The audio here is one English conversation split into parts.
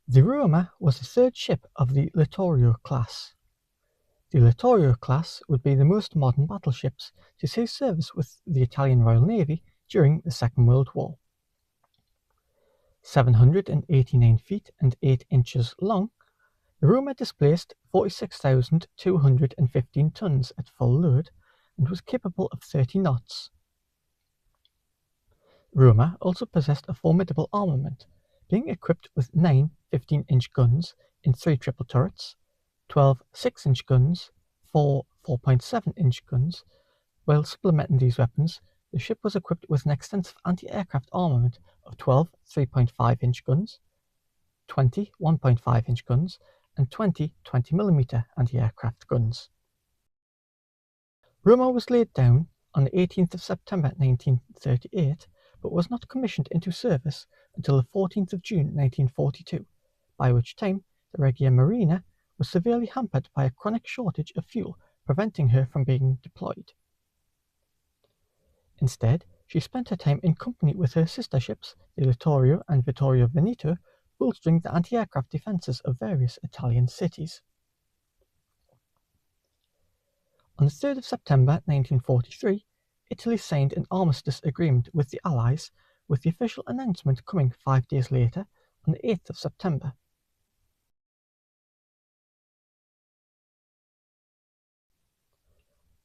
The Roma was the third ship of the Littorio class. The Littorio class would be the most modern battleships to see service with the Italian Royal Navy during the Second World War. 789 feet and 8 inches long, the Roma displaced 46,215 tons at full load and was capable of 30 knots. Roma also possessed a formidable armament, being equipped with 9 15-inch guns in 3 triple turrets, 12 6-inch guns, 4 4.7-inch guns. While supplementing these weapons, the ship was equipped with an extensive anti-aircraft armament of 12 3.5-inch guns, 20 1.5-inch guns, and 20 20mm anti-aircraft guns. Roma was laid down on the 18th of September 1938, but was not commissioned into service until the 14th of June 1942, by which time the Regia Marina was severely hampered by a chronic shortage of fuel, preventing her from being deployed. Instead, she spent her time in company with her sister ships, the Littorio and Vittorio Veneto, bolstering the anti-aircraft defences of various Italian cities. On the 3rd of September 1943, Italy signed an armistice agreement with the Allies, with the official announcement coming 5 days later, on the 8th of September.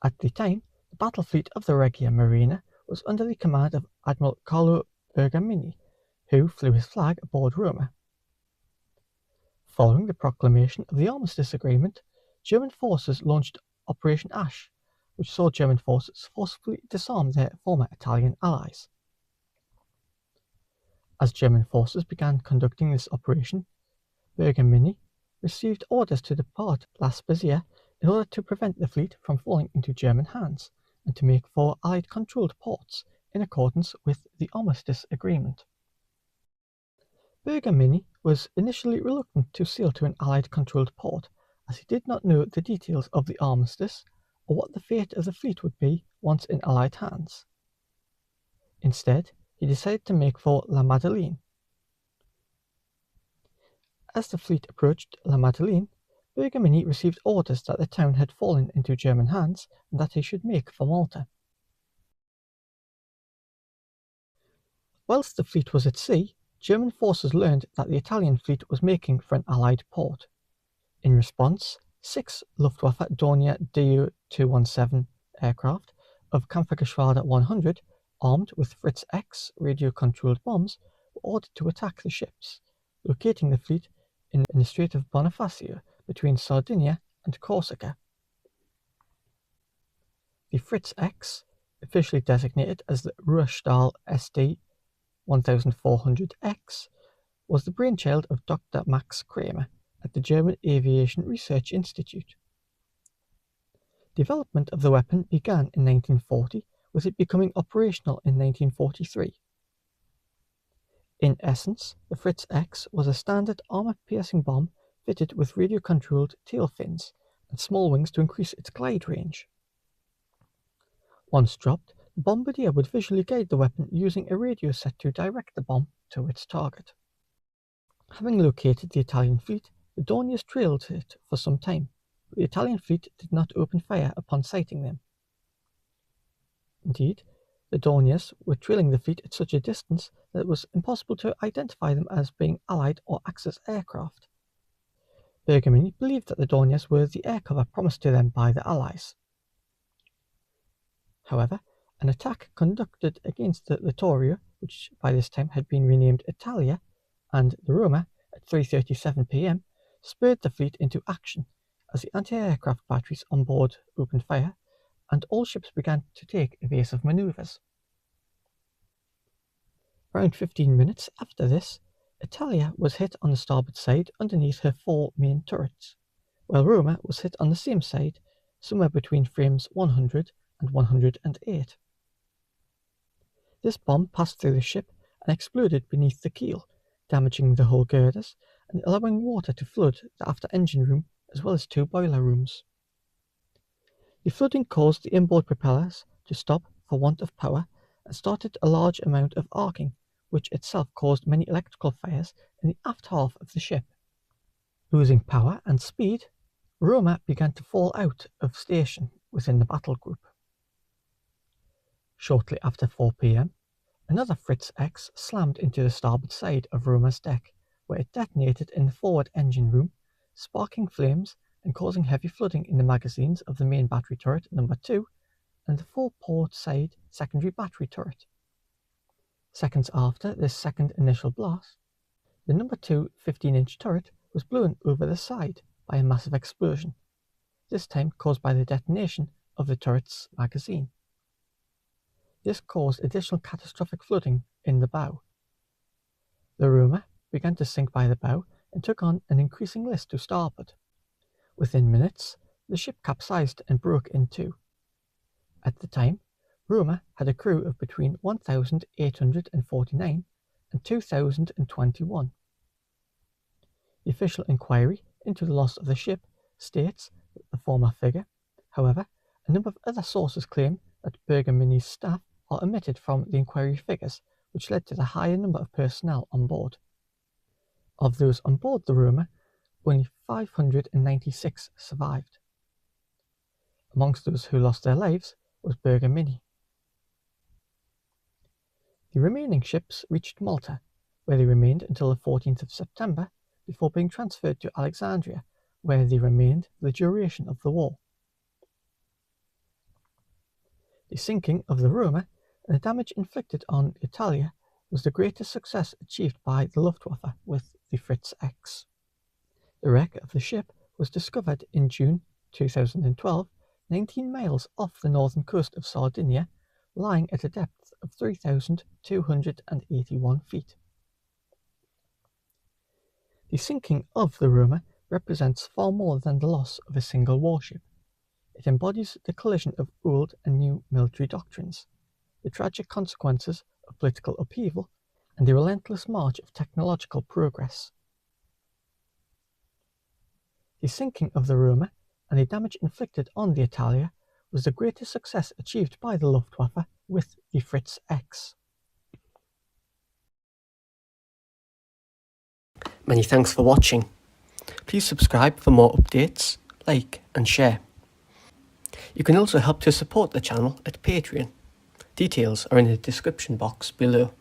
At the time, the battle fleet of the Regia Marina was under the command of Admiral Carlo Bergamini, who flew his flag aboard Roma. Following the proclamation of the armistice agreement, German forces launched Operation Ash, which saw German forces forcibly disarm their former Italian allies. As German forces began conducting this operation, Bergamini received orders to depart La Spezia in order to prevent the fleet from falling into German hands and to make for Allied-controlled ports in accordance with the armistice agreement. Bergamini was initially reluctant to sail to an Allied-controlled port, as he did not know the details of the armistice or what the fate of the fleet would be once in Allied hands. Instead, he decided to make for La Madeleine. As the fleet approached La Madeleine, Bergamini received orders that the town had fallen into German hands and that he should make for Malta. Whilst the fleet was at sea, German forces learned that the Italian fleet was making for an Allied port. In response, 6 Luftwaffe Dornier Du-217 aircraft of Kampfgeschwader 100, armed with Fritz X radio-controlled bombs, were ordered to attack the ships, locating the fleet in the Strait of Bonifacio between Sardinia and Corsica. The Fritz X, officially designated as the Ruhrstahl SD 1400X, was the brainchild of Dr. Max Kramer at the German Aviation Research Institute. Development of the weapon began in 1940, with it becoming operational in 1943. In essence, the Fritz X was a standard armor-piercing bomb fitted with radio-controlled tail fins and small wings to increase its glide range. Once dropped, the bombardier would visually guide the weapon using a radio set to direct the bomb to its target. Having located the Italian fleet, the Dorniers trailed it for some time, but the Italian fleet did not open fire upon sighting them. Indeed, the Dorniers were trailing the fleet at such a distance that it was impossible to identify them as being Allied or Axis aircraft. Bergamini believed that the Dorniers were the air cover promised to them by the Allies. However, an attack conducted against the Littorio, which by this time had been renamed Italia, and the Roma at 3:37 p.m. spurred the fleet into action as the anti-aircraft batteries on board opened fire and all ships began to take evasive manoeuvres. Around 15 minutes after this, Italia was hit on the starboard side underneath her 4 main turrets, while Roma was hit on the same side, somewhere between frames 100 and 108. This bomb passed through the ship and exploded beneath the keel, damaging the hull girders and allowing water to flood the after engine room as well as 2 boiler rooms. The flooding caused the inboard propellers to stop for want of power and started a large amount of arcing, which itself caused many electrical fires in the aft half of the ship. Losing power and speed, Roma began to fall out of station within the battle group. Shortly after 4 p.m, another Fritz X slammed into the starboard side of Roma's deck, where it detonated in the forward engine room, sparking flames and causing heavy flooding in the magazines of the main battery turret number 2 and the foreport side secondary battery turret. Seconds after this second initial blast, the number 2 15-inch turret was blown over the side by a massive explosion, this time caused by the detonation of the turret's magazine. This caused additional catastrophic flooding in the bow. The Roma began to sink by the bow and took on an increasing list to starboard. Within minutes, the ship capsized and broke in 2. At the time, Roma had a crew of between 1,849 and 2,021. The official inquiry into the loss of the ship states the former figure. However, a number of other sources claim that Bergamini's staff are omitted from the inquiry figures, which led to the higher number of personnel on board. Of those on board the Roma, only 596 survived. Amongst those who lost their lives was Bergamini. The remaining ships reached Malta, where they remained until the 14th of September before being transferred to Alexandria, where they remained for the duration of the war. The sinking of the Roma and the damage inflicted on Italia was the greatest success achieved by the Luftwaffe with the Fritz X. The wreck of the ship was discovered in June 2012, 19 miles off the northern coast of Sardinia, lying at a depth of 3,281 feet. The sinking of the Roma represents far more than the loss of a single warship. It embodies the collision of old and new military doctrines, the tragic consequences of political upheaval, and the relentless march of technological progress. The sinking of the Roma and the damage inflicted on the Italia was the greatest success achieved by the Luftwaffe with the Fritz X. Many thanks for watching. Please subscribe for more updates, like and share. You can also help to support the channel at Patreon. Details are in the description box below.